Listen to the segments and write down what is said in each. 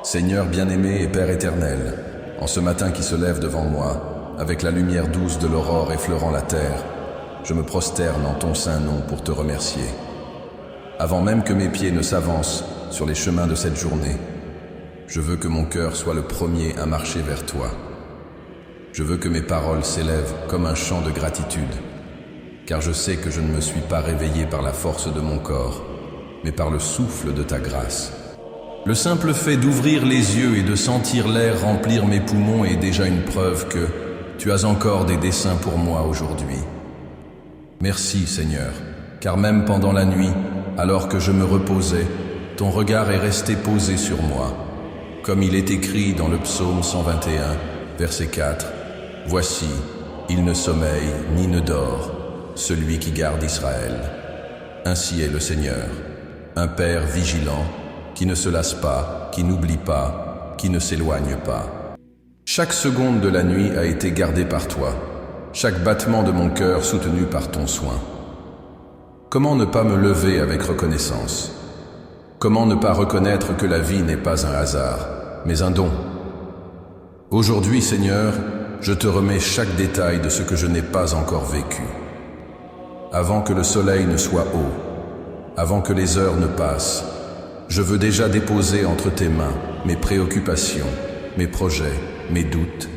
Seigneur bien-aimé et Père éternel, en ce matin qui se lève devant moi, avec la lumière douce de l'aurore effleurant la terre, je me prosterne en ton saint nom pour te remercier. Avant même que mes pieds ne s'avancent sur les chemins de cette journée, je veux que mon cœur soit le premier à marcher vers toi. Je veux que mes paroles s'élèvent comme un chant de gratitude, car je sais que je ne me suis pas réveillé par la force de mon corps, mais par le souffle de ta grâce. Le simple fait d'ouvrir les yeux et de sentir l'air remplir mes poumons est déjà une preuve que tu as encore des desseins pour moi aujourd'hui. Merci Seigneur, car même pendant la nuit, alors que je me reposais, ton regard est resté posé sur moi. Comme il est écrit dans le psaume 121, verset 4, « Voici, il ne sommeille ni ne dort, celui qui garde Israël. » Ainsi est le Seigneur, un Père vigilant, qui ne se lasse pas, qui n'oublie pas, qui ne s'éloigne pas. Chaque seconde de la nuit a été gardée par toi, chaque battement de mon cœur soutenu par ton soin. Comment ne pas me lever avec reconnaissance? Comment ne pas reconnaître que la vie n'est pas un hasard, mais un don? Aujourd'hui, Seigneur, je te remets chaque détail de ce que je n'ai pas encore vécu. Avant que le soleil ne soit haut, avant que les heures ne passent, je veux déjà déposer entre tes mains mes préoccupations, mes projets, mes doutes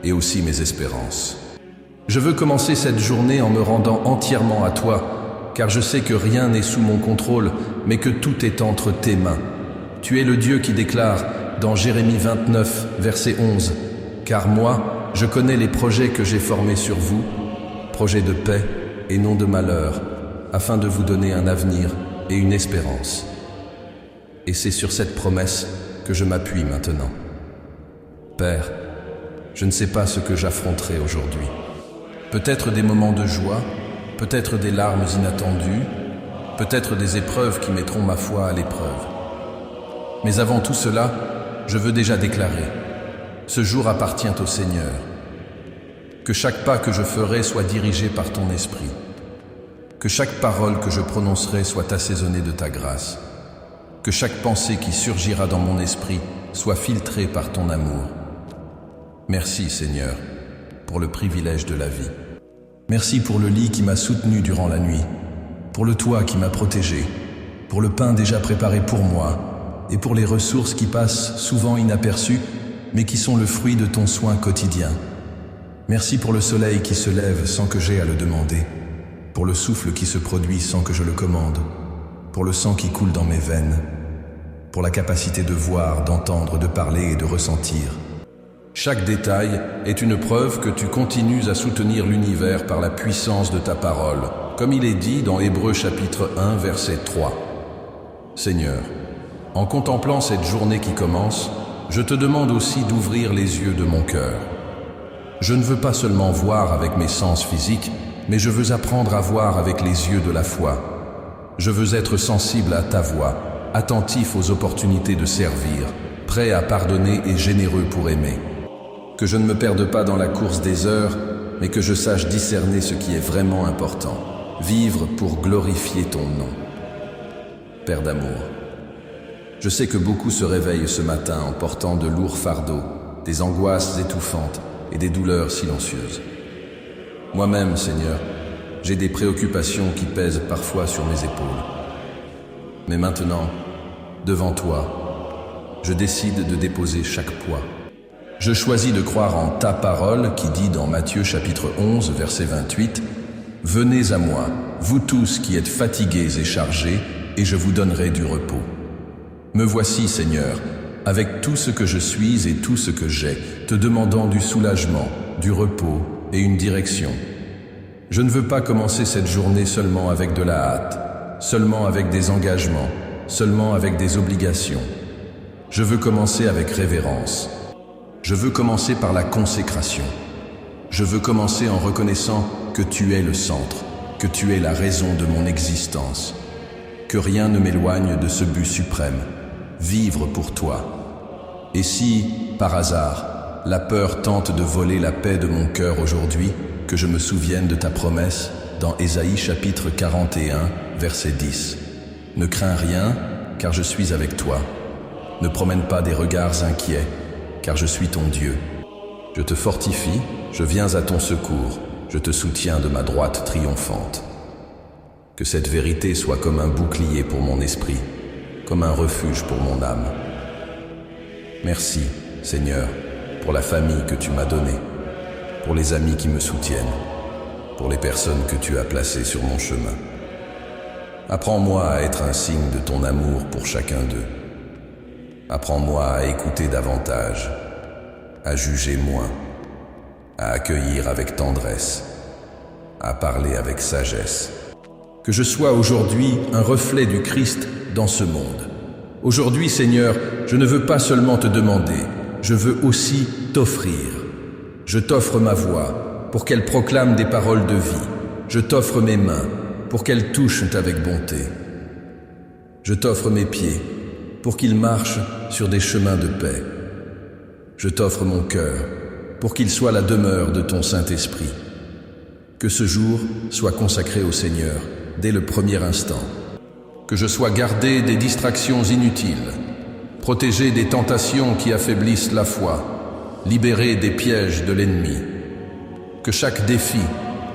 et aussi mes espérances. Je veux commencer cette journée en me rendant entièrement à toi, car je sais que rien n'est sous mon contrôle, mais que tout est entre tes mains. Tu es le Dieu qui déclare dans Jérémie 29, verset 11, « Car moi, je connais les projets que j'ai formés sur vous, projets de paix et non de malheur, afin de vous donner un avenir et une espérance. » Et c'est sur cette promesse que je m'appuie maintenant. Père, je ne sais pas ce que j'affronterai aujourd'hui. Peut-être des moments de joie, peut-être des larmes inattendues, peut-être des épreuves qui mettront ma foi à l'épreuve. Mais avant tout cela, je veux déjà déclarer, ce jour appartient au Seigneur. Que chaque pas que je ferai soit dirigé par ton esprit. Que chaque parole que je prononcerai soit assaisonnée de ta grâce. Que chaque pensée qui surgira dans mon esprit soit filtrée par ton amour. Merci Seigneur, pour le privilège de la vie. Merci pour le lit qui m'a soutenu durant la nuit, pour le toit qui m'a protégé, pour le pain déjà préparé pour moi, et pour les ressources qui passent souvent inaperçues, mais qui sont le fruit de ton soin quotidien. Merci pour le soleil qui se lève sans que j'aie à le demander, pour le souffle qui se produit sans que je le commande, pour le sang qui coule dans mes veines, pour la capacité de voir, d'entendre, de parler et de ressentir. Chaque détail est une preuve que tu continues à soutenir l'univers par la puissance de ta parole, comme il est dit dans Hébreux chapitre 1, verset 3. Seigneur, en contemplant cette journée qui commence, je te demande aussi d'ouvrir les yeux de mon cœur. Je ne veux pas seulement voir avec mes sens physiques, mais je veux apprendre à voir avec les yeux de la foi. Je veux être sensible à ta voix, attentif aux opportunités de servir, prêt à pardonner et généreux pour aimer. Que je ne me perde pas dans la course des heures, mais que je sache discerner ce qui est vraiment important. Vivre pour glorifier ton nom. Père d'amour, je sais que beaucoup se réveillent ce matin en portant de lourds fardeaux, des angoisses étouffantes et des douleurs silencieuses. Moi-même, Seigneur, j'ai des préoccupations qui pèsent parfois sur mes épaules. Mais maintenant, devant toi, je décide de déposer chaque poids. Je choisis de croire en ta parole qui dit dans Matthieu chapitre 11, verset 28, « Venez à moi, vous tous qui êtes fatigués et chargés, et je vous donnerai du repos. » Me voici, Seigneur, avec tout ce que je suis et tout ce que j'ai, te demandant du soulagement, du repos et une direction. Je ne veux pas commencer cette journée seulement avec de la hâte, seulement avec des engagements, seulement avec des obligations. Je veux commencer avec révérence. Je veux commencer par la consécration. Je veux commencer en reconnaissant que tu es le centre, que tu es la raison de mon existence. Que rien ne m'éloigne de ce but suprême, vivre pour toi. Et si, par hasard, la peur tente de voler la paix de mon cœur aujourd'hui, que je me souvienne de ta promesse dans Ésaïe chapitre 41, verset 10. Ne crains rien, car je suis avec toi. Ne promène pas des regards inquiets, car je suis ton Dieu. Je te fortifie, je viens à ton secours, je te soutiens de ma droite triomphante. Que cette vérité soit comme un bouclier pour mon esprit, comme un refuge pour mon âme. Merci, Seigneur, pour la famille que tu m'as donnée, pour les amis qui me soutiennent, pour les personnes que tu as placées sur mon chemin. Apprends-moi à être un signe de ton amour pour chacun d'eux. Apprends-moi à écouter davantage, à juger moins, à accueillir avec tendresse, à parler avec sagesse. Que je sois aujourd'hui un reflet du Christ dans ce monde. Aujourd'hui, Seigneur, je ne veux pas seulement te demander, je veux aussi t'offrir. Je t'offre ma voix pour qu'elle proclame des paroles de vie. Je t'offre mes mains pour qu'elles touchent avec bonté. Je t'offre mes pieds pour qu'ils marchent sur des chemins de paix. Je t'offre mon cœur pour qu'il soit la demeure de ton Saint-Esprit. Que ce jour soit consacré au Seigneur dès le premier instant. Que je sois gardé des distractions inutiles, protégé des tentations qui affaiblissent la foi, libéré des pièges de l'ennemi. Que chaque défi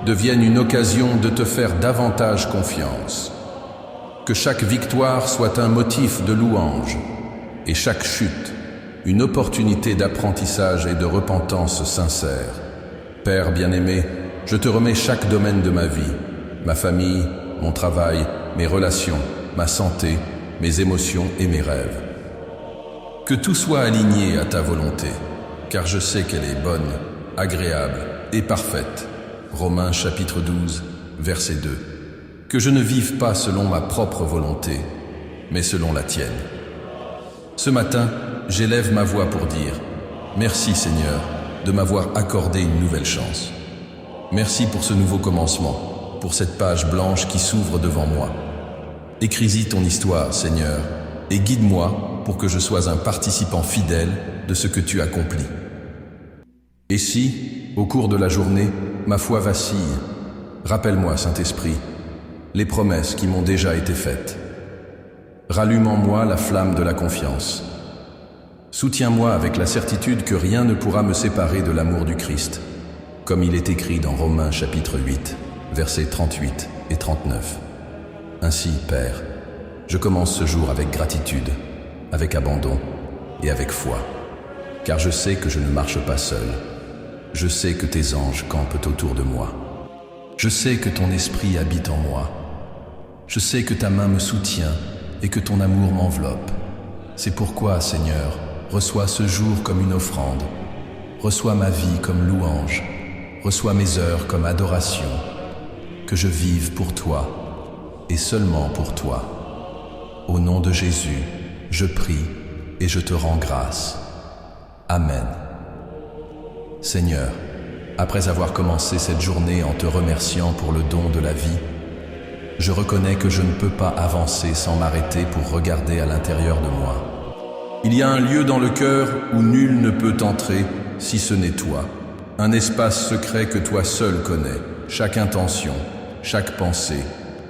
devienne une occasion de te faire davantage confiance. Que chaque victoire soit un motif de louange et chaque chute une opportunité d'apprentissage et de repentance sincère. Père bien-aimé, je te remets chaque domaine de ma vie, ma famille, mon travail, mes relations, ma santé, mes émotions et mes rêves. Que tout soit aligné à ta volonté, car je sais qu'elle est bonne, agréable et parfaite. Romains chapitre 12, verset 2. Que je ne vive pas selon ma propre volonté, mais selon la tienne. Ce matin, j'élève ma voix pour dire « Merci Seigneur de m'avoir accordé une nouvelle chance. Merci pour ce nouveau commencement, pour cette page blanche qui s'ouvre devant moi. Écris-y ton histoire, Seigneur, et guide-moi pour que je sois un participant fidèle de ce que tu accomplis. Et si, au cours de la journée, ma foi vacille, rappelle-moi, Saint-Esprit, les promesses qui m'ont déjà été faites. Rallume en moi la flamme de la confiance. Soutiens-moi avec la certitude que rien ne pourra me séparer de l'amour du Christ, comme il est écrit dans Romains chapitre 8, versets 38 et 39. Ainsi, Père, je commence ce jour avec gratitude, avec abandon et avec foi, car je sais que je ne marche pas seul. Je sais que tes anges campent autour de moi. Je sais que ton esprit habite en moi. Je sais que ta main me soutient et que ton amour m'enveloppe. C'est pourquoi, Seigneur, reçois ce jour comme une offrande. Reçois ma vie comme louange. Reçois mes heures comme adoration. Que je vive pour toi et seulement pour toi. Au nom de Jésus, je prie et je te rends grâce. Amen. Seigneur, après avoir commencé cette journée en te remerciant pour le don de la vie, je reconnais que je ne peux pas avancer sans m'arrêter pour regarder à l'intérieur de moi. Il y a un lieu dans le cœur où nul ne peut entrer si ce n'est toi. Un espace secret que toi seul connais, chaque intention, chaque pensée,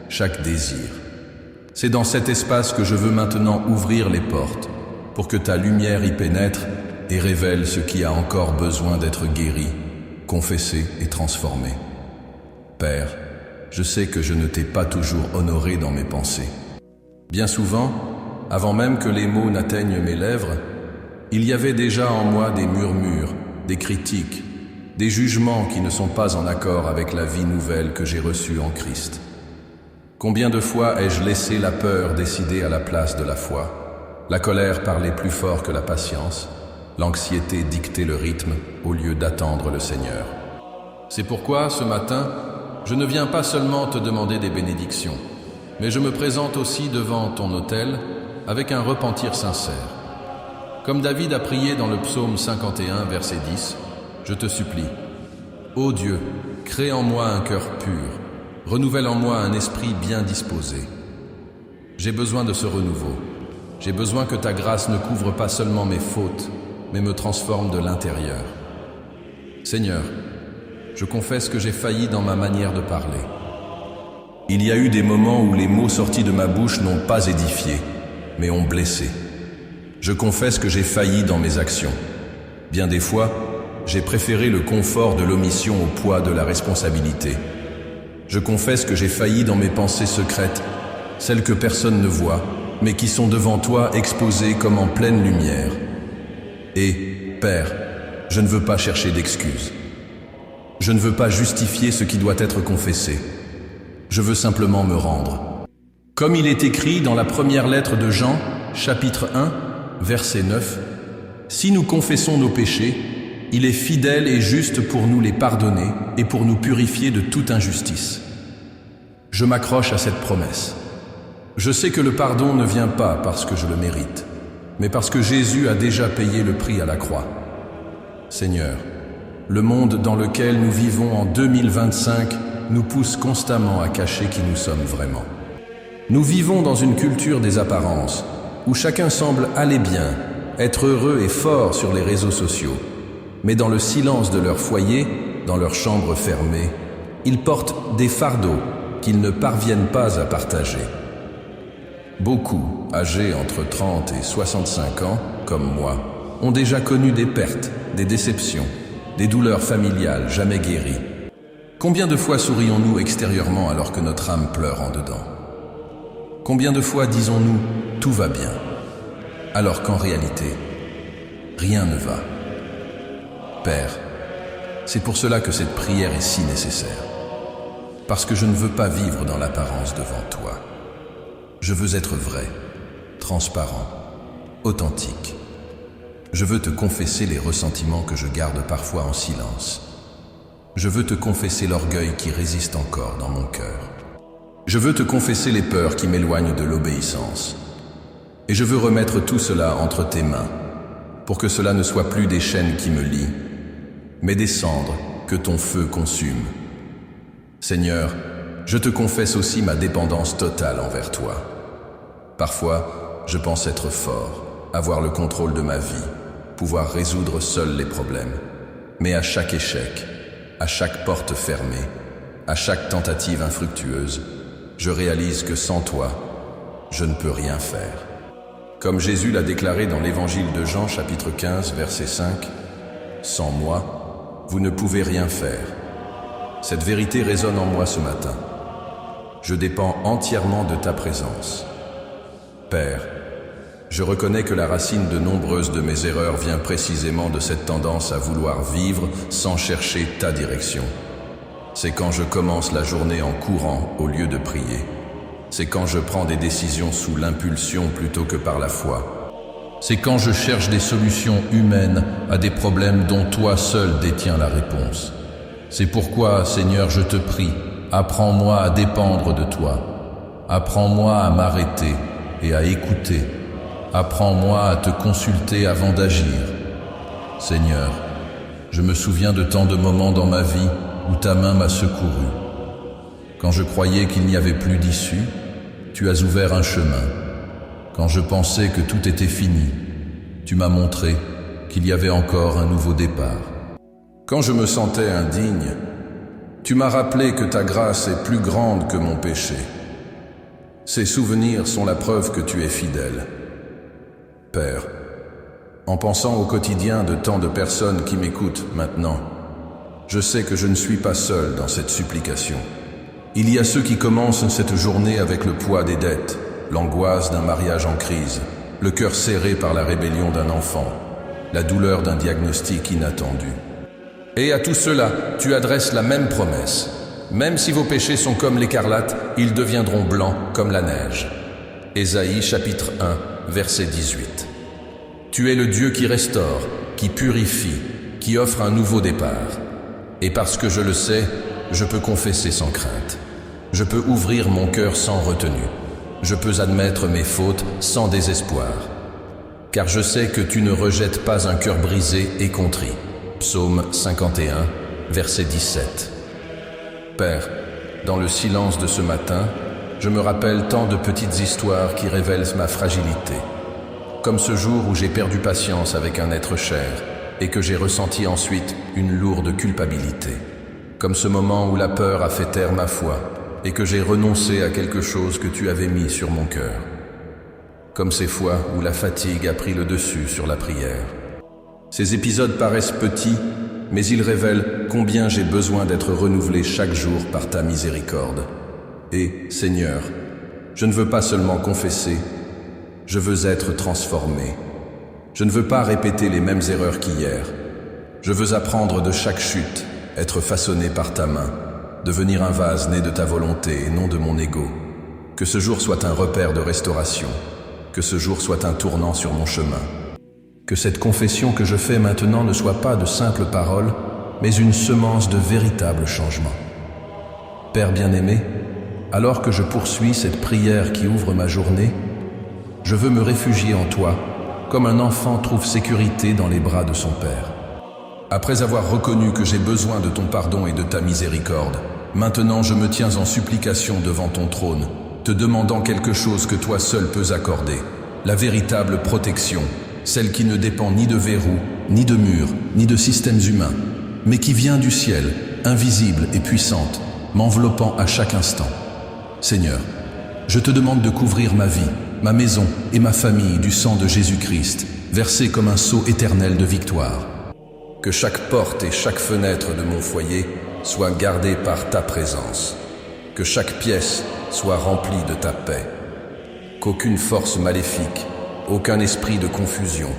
chaque désir. C'est dans cet espace que je veux maintenant ouvrir les portes pour que ta lumière y pénètre et révèle ce qui a encore besoin d'être guéri, confessé et transformé. Père, je sais que je ne t'ai pas toujours honoré dans mes pensées. Bien souvent, avant même que les mots n'atteignent mes lèvres, il y avait déjà en moi des murmures, des critiques, des jugements qui ne sont pas en accord avec la vie nouvelle que j'ai reçue en Christ. Combien de fois ai-je laissé la peur décider à la place de la foi, la colère parler plus fort que la patience, l'anxiété dicter le rythme au lieu d'attendre le Seigneur. C'est pourquoi, ce matin, je ne viens pas seulement te demander des bénédictions, mais je me présente aussi devant ton autel avec un repentir sincère. Comme David a prié dans le psaume 51, verset 10, je te supplie, ô Dieu, crée en moi un cœur pur, renouvelle en moi un esprit bien disposé. J'ai besoin de ce renouveau. J'ai besoin que ta grâce ne couvre pas seulement mes fautes, mais me transforme de l'intérieur. Seigneur, je confesse que j'ai failli dans ma manière de parler. Il y a eu des moments où les mots sortis de ma bouche n'ont pas édifié, mais ont blessé. Je confesse que j'ai failli dans mes actions. Bien des fois, j'ai préféré le confort de l'omission au poids de la responsabilité. Je confesse que j'ai failli dans mes pensées secrètes, celles que personne ne voit, mais qui sont devant toi exposées comme en pleine lumière. Et, Père, je ne veux pas chercher d'excuses. Je ne veux pas justifier ce qui doit être confessé. Je veux simplement me rendre. Comme il est écrit dans la première lettre de Jean, chapitre 1, verset 9, « Si nous confessons nos péchés, il est fidèle et juste pour nous les pardonner et pour nous purifier de toute injustice. » Je m'accroche à cette promesse. Je sais que le pardon ne vient pas parce que je le mérite, mais parce que Jésus a déjà payé le prix à la croix. Seigneur, le monde dans lequel nous vivons en 2025 nous pousse constamment à cacher qui nous sommes vraiment. Nous vivons dans une culture des apparences, où chacun semble aller bien, être heureux et fort sur les réseaux sociaux. Mais dans le silence de leur foyer, dans leur chambre fermée, ils portent des fardeaux qu'ils ne parviennent pas à partager. Beaucoup, âgés entre 30 et 65 ans, comme moi, ont déjà connu des pertes, des déceptions, des douleurs familiales jamais guéries. Combien de fois sourions-nous extérieurement alors que notre âme pleure en dedans? Combien de fois disons-nous « tout va bien » alors qu'en réalité, rien ne va? Père, c'est pour cela que cette prière est si nécessaire. Parce que je ne veux pas vivre dans l'apparence devant toi. Je veux être vrai, transparent, authentique. Je veux te confesser les ressentiments que je garde parfois en silence. Je veux te confesser l'orgueil qui résiste encore dans mon cœur. Je veux te confesser les peurs qui m'éloignent de l'obéissance. Et je veux remettre tout cela entre tes mains, pour que cela ne soit plus des chaînes qui me lient, mais des cendres que ton feu consume. Seigneur, je te confesse aussi ma dépendance totale envers toi. Parfois, je pense être fort, avoir le contrôle de ma vie, pouvoir résoudre seul les problèmes. Mais à chaque échec, à chaque porte fermée, à chaque tentative infructueuse, je réalise que sans toi, je ne peux rien faire. Comme Jésus l'a déclaré dans l'évangile de Jean, chapitre 15, verset 5, « Sans moi, vous ne pouvez rien faire. » Cette vérité résonne en moi ce matin. Je dépends entièrement de ta présence. Père, je reconnais que la racine de nombreuses de mes erreurs vient précisément de cette tendance à vouloir vivre sans chercher ta direction. C'est quand je commence la journée en courant au lieu de prier. C'est quand je prends des décisions sous l'impulsion plutôt que par la foi. C'est quand je cherche des solutions humaines à des problèmes dont toi seul détiens la réponse. C'est pourquoi, Seigneur, je te prie, apprends-moi à dépendre de toi. Apprends-moi à m'arrêter et à écouter. Apprends-moi à te consulter avant d'agir. Seigneur, je me souviens de tant de moments dans ma vie où ta main m'a secouru. Quand je croyais qu'il n'y avait plus d'issue, tu as ouvert un chemin. Quand je pensais que tout était fini, tu m'as montré qu'il y avait encore un nouveau départ. Quand je me sentais indigne, tu m'as rappelé que ta grâce est plus grande que mon péché. Ces souvenirs sont la preuve que tu es fidèle. Père, en pensant au quotidien de tant de personnes qui m'écoutent maintenant, je sais que je ne suis pas seul dans cette supplication. Il y a ceux qui commencent cette journée avec le poids des dettes, l'angoisse d'un mariage en crise, le cœur serré par la rébellion d'un enfant, la douleur d'un diagnostic inattendu. Et à tout cela, tu adresses la même promesse. Même si vos péchés sont comme l'écarlate, ils deviendront blancs comme la neige. Ésaïe chapitre 1, verset 18. Tu es le Dieu qui restaure, qui purifie, qui offre un nouveau départ. Et parce que je le sais, je peux confesser sans crainte. Je peux ouvrir mon cœur sans retenue. Je peux admettre mes fautes sans désespoir. Car je sais que tu ne rejettes pas un cœur brisé et contrit. Psaume 51, verset 17. Père, dans le silence de ce matin, je me rappelle tant de petites histoires qui révèlent ma fragilité. Comme ce jour où j'ai perdu patience avec un être cher et que j'ai ressenti ensuite une lourde culpabilité. Comme ce moment où la peur a fait taire ma foi et que j'ai renoncé à quelque chose que tu avais mis sur mon cœur. comme ces fois où la fatigue a pris le dessus sur la prière. Ces épisodes paraissent petits, mais ils révèlent combien j'ai besoin d'être renouvelé chaque jour par ta miséricorde. Et, Seigneur, je ne veux pas seulement confesser, je veux être transformé. Je ne veux pas répéter les mêmes erreurs qu'hier. Je veux apprendre de chaque chute, être façonné par ta main, devenir un vase né de ta volonté et non de mon ego. Que ce jour soit un repère de restauration, que ce jour soit un tournant sur mon chemin. Que cette confession que je fais maintenant ne soit pas de simples paroles, mais une semence de véritable changement. Père bien-aimé, alors que je poursuis cette prière qui ouvre ma journée, je veux me réfugier en toi, comme un enfant trouve sécurité dans les bras de son Père. Après avoir reconnu que j'ai besoin de ton pardon et de ta miséricorde, maintenant je me tiens en supplication devant ton trône, te demandant quelque chose que toi seul peux accorder, la véritable protection, celle qui ne dépend ni de verrous, ni de murs, ni de systèmes humains, mais qui vient du ciel, invisible et puissante, m'enveloppant à chaque instant. Seigneur, je te demande de couvrir ma vie, ma maison et ma famille du sang de Jésus-Christ, versé comme un sceau éternel de victoire. Que chaque porte et chaque fenêtre de mon foyer soient gardées par ta présence. Que chaque pièce soit remplie de ta paix. Qu'aucune force maléfique, aucun esprit de confusion,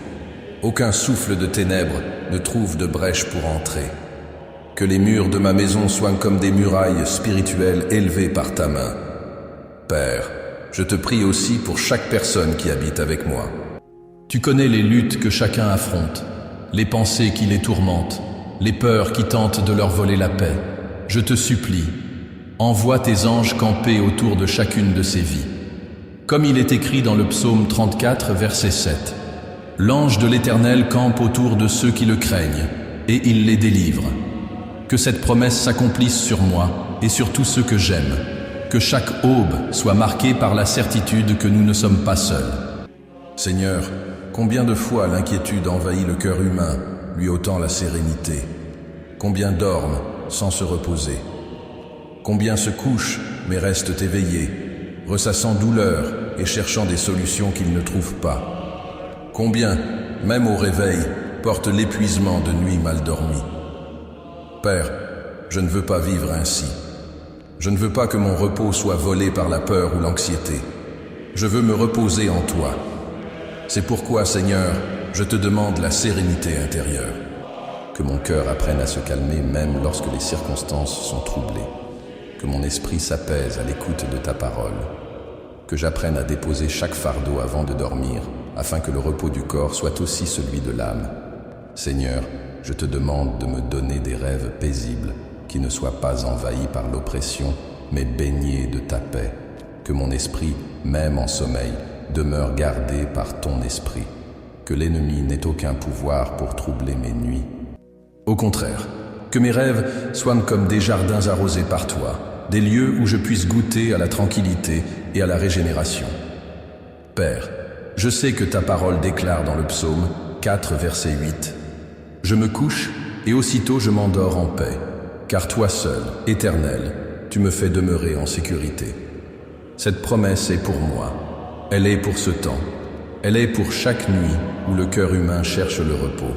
aucun souffle de ténèbres ne trouve de brèche pour entrer. Que les murs de ma maison soient comme des murailles spirituelles élevées par ta main. Père, je te prie aussi pour chaque personne qui habite avec moi. Tu connais les luttes que chacun affronte, les pensées qui les tourmentent, les peurs qui tentent de leur voler la paix. Je te supplie, envoie tes anges camper autour de chacune de ces vies. Comme il est écrit dans le psaume 34, verset 7, « L'ange de l'Éternel campe autour de ceux qui le craignent, et il les délivre. » Que cette promesse s'accomplisse sur moi et sur tous ceux que j'aime. Que chaque aube soit marquée par la certitude que nous ne sommes pas seuls. Seigneur, combien de fois l'inquiétude envahit le cœur humain, lui ôtant la sérénité? Combien dorment sans se reposer? Combien se couchent mais restent éveillés, ressassant douleur et cherchant des solutions qu'ils ne trouvent pas? Combien, même au réveil, portent l'épuisement de nuits mal dormies? Père, je ne veux pas vivre ainsi. Je ne veux pas que mon repos soit volé par la peur ou l'anxiété. Je veux me reposer en toi. C'est pourquoi, Seigneur, je te demande la sérénité intérieure. Que mon cœur apprenne à se calmer même lorsque les circonstances sont troublées. Que mon esprit s'apaise à l'écoute de ta parole. Que j'apprenne à déposer chaque fardeau avant de dormir, afin que le repos du corps soit aussi celui de l'âme. Seigneur, je te demande de me donner des rêves paisibles, qui ne soient pas envahis par l'oppression, mais baignés de ta paix. Que mon esprit, même en sommeil, demeure gardé par ton esprit. Que l'ennemi n'ait aucun pouvoir pour troubler mes nuits. Au contraire, que mes rêves soient comme des jardins arrosés par toi, des lieux où je puisse goûter à la tranquillité et à la régénération. Père, je sais que ta parole déclare dans le psaume 4, verset 8, « Je me couche et aussitôt je m'endors en paix, car toi seul, Éternel, tu me fais demeurer en sécurité. » Cette promesse est pour moi, elle est pour ce temps, elle est pour chaque nuit où le cœur humain cherche le repos.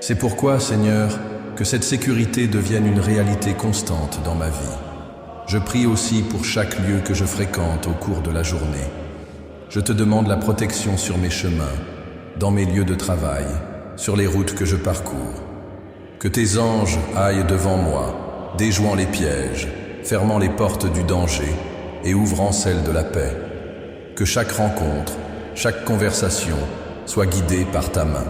C'est pourquoi, Seigneur, que cette sécurité devienne une réalité constante dans ma vie. Je prie aussi pour chaque lieu que je fréquente au cours de la journée. Je te demande la protection sur mes chemins, dans mes lieux de travail, sur les routes que je parcours. Que tes anges aillent devant moi, déjouant les pièges, fermant les portes du danger et ouvrant celles de la paix. Que chaque rencontre, chaque conversation soit guidée par ta main.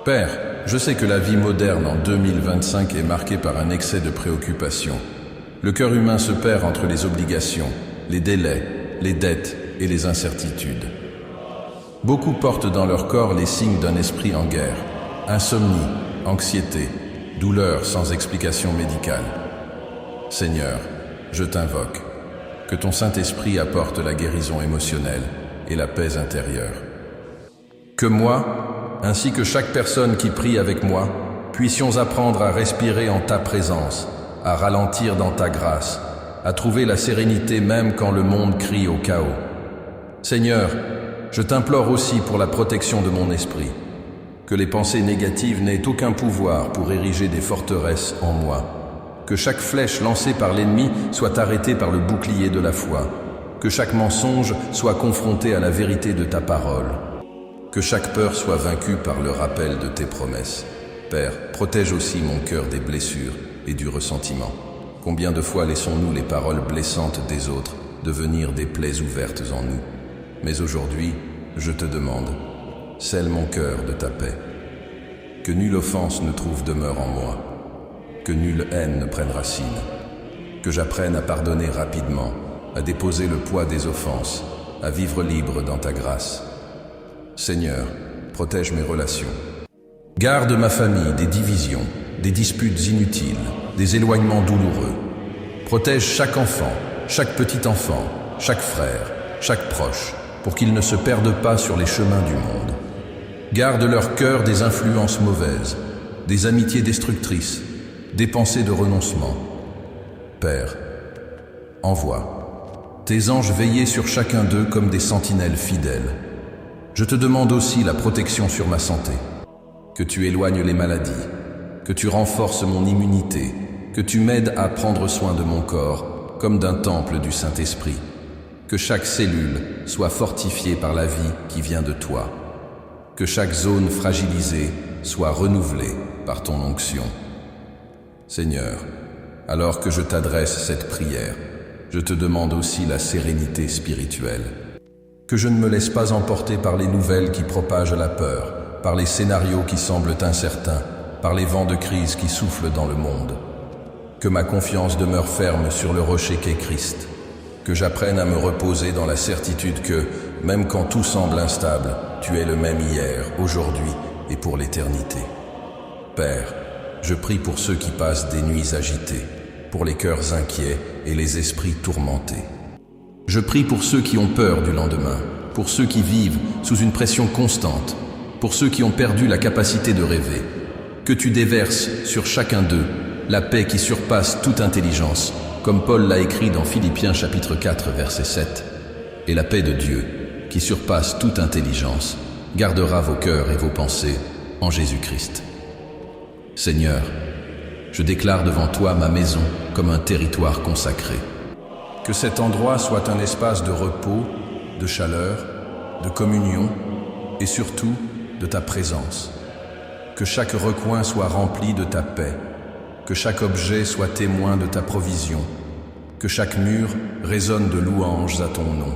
Père, je sais que la vie moderne en 2025 est marquée par un excès de préoccupation. Le cœur humain se perd entre les obligations, les délais, les dettes et les incertitudes. Beaucoup portent dans leur corps les signes d'un esprit en guerre. Insomnie, anxiété, douleur sans explication médicale. Seigneur, je t'invoque. Que ton Saint-Esprit apporte la guérison émotionnelle et la paix intérieure. Que moi, ainsi que chaque personne qui prie avec moi, puissions apprendre à respirer en ta présence, à ralentir dans ta grâce, à trouver la sérénité même quand le monde crie au chaos. Seigneur, je t'implore aussi pour la protection de mon esprit, que les pensées négatives n'aient aucun pouvoir pour ériger des forteresses en moi, que chaque flèche lancée par l'ennemi soit arrêtée par le bouclier de la foi, que chaque mensonge soit confronté à la vérité de ta parole, que chaque peur soit vaincue par le rappel de tes promesses. Père, protège aussi mon cœur des blessures et du ressentiment. Combien de fois laissons-nous les paroles blessantes des autres devenir des plaies ouvertes en nous? Mais aujourd'hui, je te demande, scelle mon cœur de ta paix. Que nulle offense ne trouve demeure en moi, que nulle haine ne prenne racine, que j'apprenne à pardonner rapidement, à déposer le poids des offenses, à vivre libre dans ta grâce. Seigneur, protège mes relations. Garde ma famille des divisions, des disputes inutiles, des éloignements douloureux. Protège chaque enfant, chaque petit enfant, chaque frère, chaque proche, pour qu'ils ne se perdent pas sur les chemins du monde. Garde leur cœur des influences mauvaises, des amitiés destructrices, des pensées de renoncement. Père, envoie tes anges veiller sur chacun d'eux comme des sentinelles fidèles. Je te demande aussi la protection sur ma santé, que tu éloignes les maladies, que tu renforces mon immunité, que tu m'aides à prendre soin de mon corps comme d'un temple du Saint-Esprit, que chaque cellule soit fortifiée par la vie qui vient de toi, que chaque zone fragilisée soit renouvelée par ton onction. Seigneur, alors que je t'adresse cette prière, je te demande aussi la sérénité spirituelle. Que je ne me laisse pas emporter par les nouvelles qui propagent la peur, par les scénarios qui semblent incertains, par les vents de crise qui soufflent dans le monde. Que ma confiance demeure ferme sur le rocher qu'est Christ. Que j'apprenne à me reposer dans la certitude que, même quand tout semble instable, tu es le même hier, aujourd'hui et pour l'éternité. Père, je prie pour ceux qui passent des nuits agitées, pour les cœurs inquiets et les esprits tourmentés. Je prie pour ceux qui ont peur du lendemain, pour ceux qui vivent sous une pression constante, pour ceux qui ont perdu la capacité de rêver. Que tu déverses sur chacun d'eux la paix qui surpasse toute intelligence, comme Paul l'a écrit dans Philippiens chapitre 4 verset 7. Et la paix de Dieu, qui surpasse toute intelligence, gardera vos cœurs et vos pensées en Jésus-Christ. Seigneur, je déclare devant toi ma maison comme un territoire consacré. Que cet endroit soit un espace de repos, de chaleur, de communion et surtout de ta présence. Que chaque recoin soit rempli de ta paix, que chaque objet soit témoin de ta provision, que chaque mur résonne de louanges à ton nom.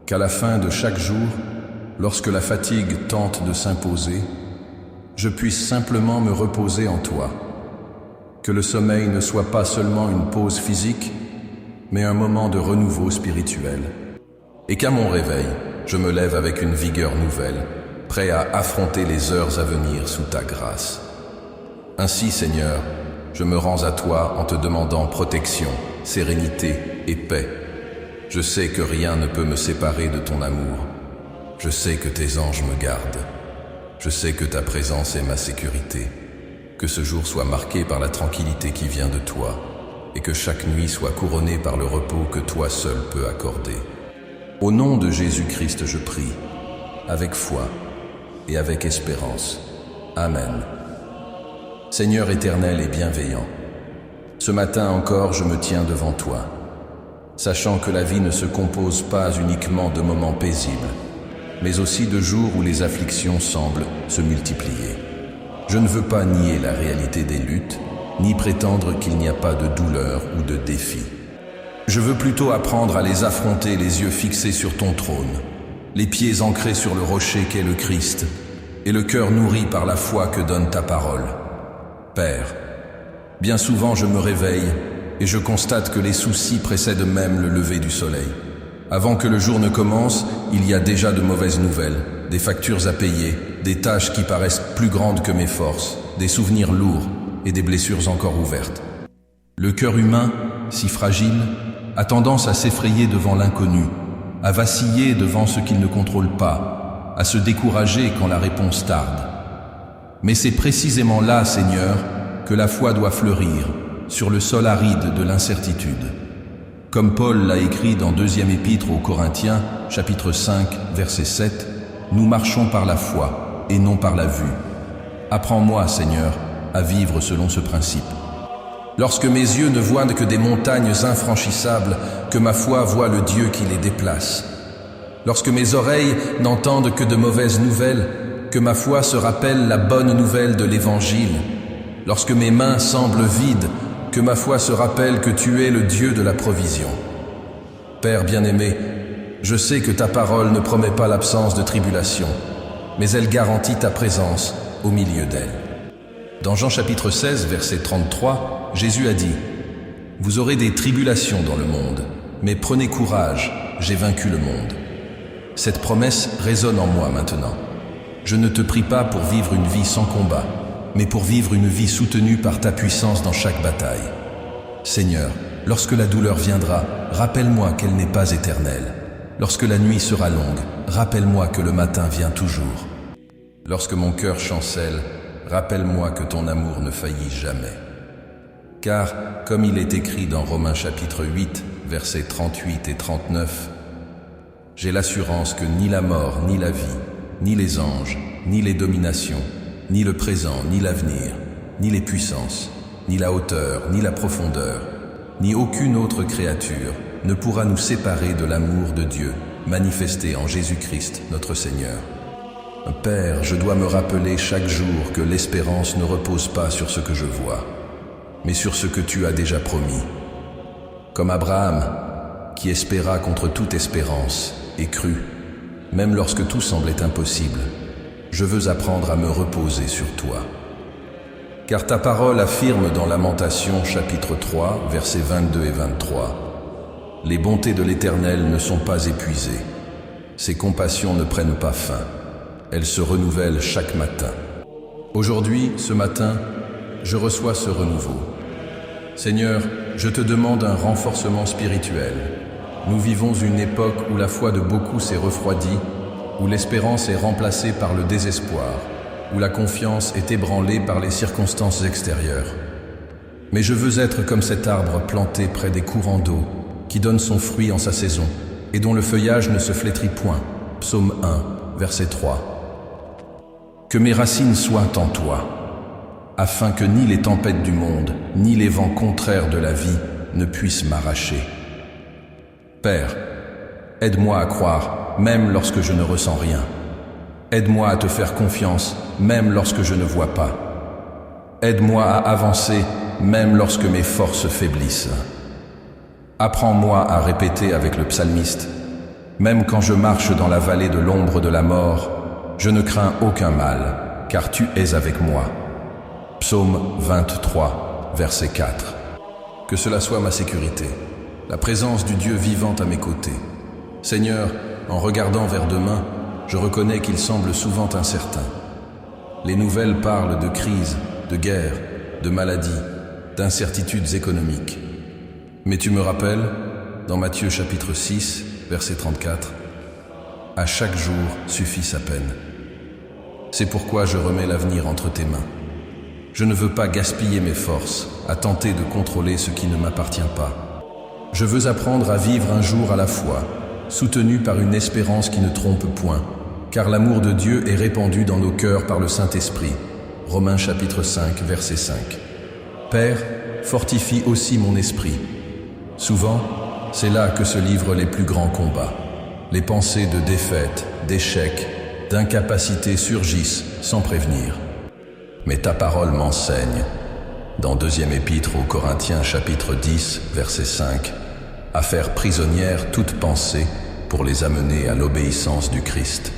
Qu'à la fin de chaque jour, lorsque la fatigue tente de s'imposer, je puisse simplement me reposer en toi. Que le sommeil ne soit pas seulement une pause physique, mais un moment de renouveau spirituel. Et qu'à mon réveil, je me lève avec une vigueur nouvelle, prêt à affronter les heures à venir sous ta grâce. Ainsi, Seigneur, je me rends à toi en te demandant protection, sérénité et paix. Je sais que rien ne peut me séparer de ton amour. Je sais que tes anges me gardent. Je sais que ta présence est ma sécurité. Que ce jour soit marqué par la tranquillité qui vient de toi, et que chaque nuit soit couronnée par le repos que toi seul peux accorder. Au nom de Jésus-Christ, je prie, avec foi et avec espérance. Amen. Seigneur éternel et bienveillant, ce matin encore je me tiens devant toi, sachant que la vie ne se compose pas uniquement de moments paisibles, mais aussi de jours où les afflictions semblent se multiplier. Je ne veux pas nier la réalité des luttes, ni prétendre qu'il n'y a pas de douleur ou de défi. Je veux plutôt apprendre à les affronter les yeux fixés sur ton trône, les pieds ancrés sur le rocher qu'est le Christ, et le cœur nourri par la foi que donne ta parole. Père, bien souvent je me réveille et je constate que les soucis précèdent même le lever du soleil. Avant que le jour ne commence, il y a déjà de mauvaises nouvelles, des factures à payer, des tâches qui paraissent plus grandes que mes forces, des souvenirs lourds et des blessures encore ouvertes. Le cœur humain, si fragile, a tendance à s'effrayer devant l'inconnu, à vaciller devant ce qu'il ne contrôle pas, à se décourager quand la réponse tarde. Mais c'est précisément là, Seigneur, que la foi doit fleurir, sur le sol aride de l'incertitude. Comme Paul l'a écrit dans 2e épître aux Corinthiens, chapitre 5, verset 7, « Nous marchons par la foi et non par la vue. Apprends-moi, Seigneur, à vivre selon ce principe. Lorsque mes yeux ne voient que des montagnes infranchissables, que ma foi voit le Dieu qui les déplace. Lorsque mes oreilles n'entendent que de mauvaises nouvelles, que ma foi se rappelle la bonne nouvelle de l'Évangile. Lorsque mes mains semblent vides, que ma foi se rappelle que tu es le Dieu de la provision. Père bien-aimé, je sais que ta parole ne promet pas l'absence de tribulation, mais elle garantit ta présence au milieu d'elle. Dans Jean chapitre 16, verset 33, Jésus a dit « Vous aurez des tribulations dans le monde, mais prenez courage, j'ai vaincu le monde. » Cette promesse résonne en moi maintenant. Je ne te prie pas pour vivre une vie sans combat, mais pour vivre une vie soutenue par ta puissance dans chaque bataille. Seigneur, lorsque la douleur viendra, rappelle-moi qu'elle n'est pas éternelle. Lorsque la nuit sera longue, rappelle-moi que le matin vient toujours. Lorsque mon cœur chancelle, rappelle-moi que ton amour ne faillit jamais. Car, comme il est écrit dans Romains chapitre 8, versets 38 et 39, « J'ai l'assurance que ni la mort, ni la vie, ni les anges, ni les dominations, ni le présent, ni l'avenir, ni les puissances, ni la hauteur, ni la profondeur, ni aucune autre créature ne pourra nous séparer de l'amour de Dieu manifesté en Jésus-Christ, notre Seigneur. Père, je dois me rappeler chaque jour que l'espérance ne repose pas sur ce que je vois, mais sur ce que tu as déjà promis. Comme Abraham, qui espéra contre toute espérance et crut, même lorsque tout semblait impossible, je veux apprendre à me reposer sur toi. Car ta parole affirme dans Lamentations chapitre 3, versets 22 et 23, « Les bontés de l'Éternel ne sont pas épuisées, ses compassions ne prennent pas fin, elles se renouvellent chaque matin. » Aujourd'hui, ce matin, je reçois ce renouveau. Seigneur, je te demande un renforcement spirituel. Nous vivons une époque où la foi de beaucoup s'est refroidie, où l'espérance est remplacée par le désespoir, où la confiance est ébranlée par les circonstances extérieures. Mais je veux être comme cet arbre planté près des courants d'eau, qui donne son fruit en sa saison, et dont le feuillage ne se flétrit point. Psaume 1, verset 3. Que mes racines soient en toi, afin que ni les tempêtes du monde, ni les vents contraires de la vie ne puissent m'arracher. Père, aide-moi à croire, même lorsque je ne ressens rien. Aide-moi à te faire confiance, même lorsque je ne vois pas. Aide-moi à avancer, même lorsque mes forces faiblissent. Apprends-moi à répéter avec le psalmiste, « Même quand je marche dans la vallée de l'ombre de la mort, je ne crains aucun mal, car tu es avec moi. » Psaume 23, verset 4. Que cela soit ma sécurité, la présence du Dieu vivant à mes côtés. Seigneur, en regardant vers demain, je reconnais qu'il semble souvent incertain. Les nouvelles parlent de crise, de guerre, de maladies, d'incertitudes économiques. Mais tu me rappelles, dans Matthieu chapitre 6, verset 34, « À chaque jour suffit sa peine. » C'est pourquoi je remets l'avenir entre tes mains. Je ne veux pas gaspiller mes forces à tenter de contrôler ce qui ne m'appartient pas. Je veux apprendre à vivre un jour à la fois, soutenu par une espérance qui ne trompe point, car l'amour de Dieu est répandu dans nos cœurs par le Saint-Esprit. Romains chapitre 5, verset 5. Père, fortifie aussi mon esprit. Souvent, c'est là que se livrent les plus grands combats. Les pensées de défaite, d'échec, d'incapacité surgissent sans prévenir. Mais ta parole m'enseigne, dans 2e épître aux Corinthiens chapitre 10, verset 5, à faire prisonnière toute pensée pour les amener à l'obéissance du Christ.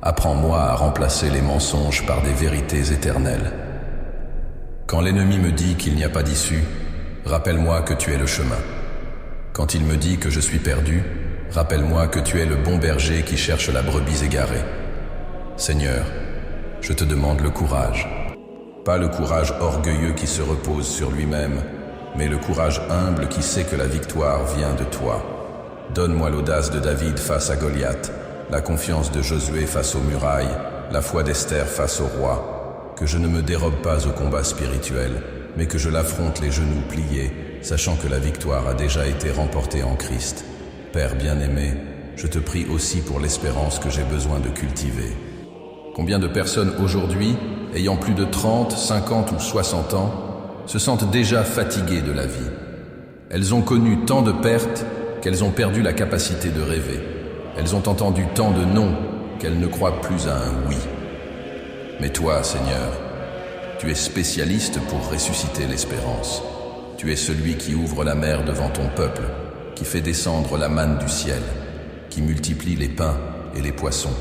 Apprends-moi à remplacer les mensonges par des vérités éternelles. Quand l'ennemi me dit qu'il n'y a pas d'issue, rappelle-moi que tu es le chemin. Quand il me dit que je suis perdu, rappelle-moi que tu es le bon berger qui cherche la brebis égarée. Seigneur, je te demande le courage. Pas le courage orgueilleux qui se repose sur lui-même, mais le courage humble qui sait que la victoire vient de toi. Donne-moi l'audace de David face à Goliath, la confiance de Josué face aux murailles, la foi d'Esther face au roi, que je ne me dérobe pas au combat spirituel, mais que je l'affronte les genoux pliés, sachant que la victoire a déjà été remportée en Christ. Père bien-aimé, je te prie aussi pour l'espérance que j'ai besoin de cultiver. Combien de personnes aujourd'hui, ayant plus de 30, 50 ou 60 ans, se sentent déjà fatiguées de la vie? Elles ont connu tant de pertes qu'elles ont perdu la capacité de rêver. Elles ont entendu tant de non qu'elles ne croient plus à un oui. Mais toi, Seigneur, tu es spécialiste pour ressusciter l'espérance. Tu es celui qui ouvre la mer devant ton peuple, qui fait descendre la manne du ciel, qui multiplie les pains et les poissons.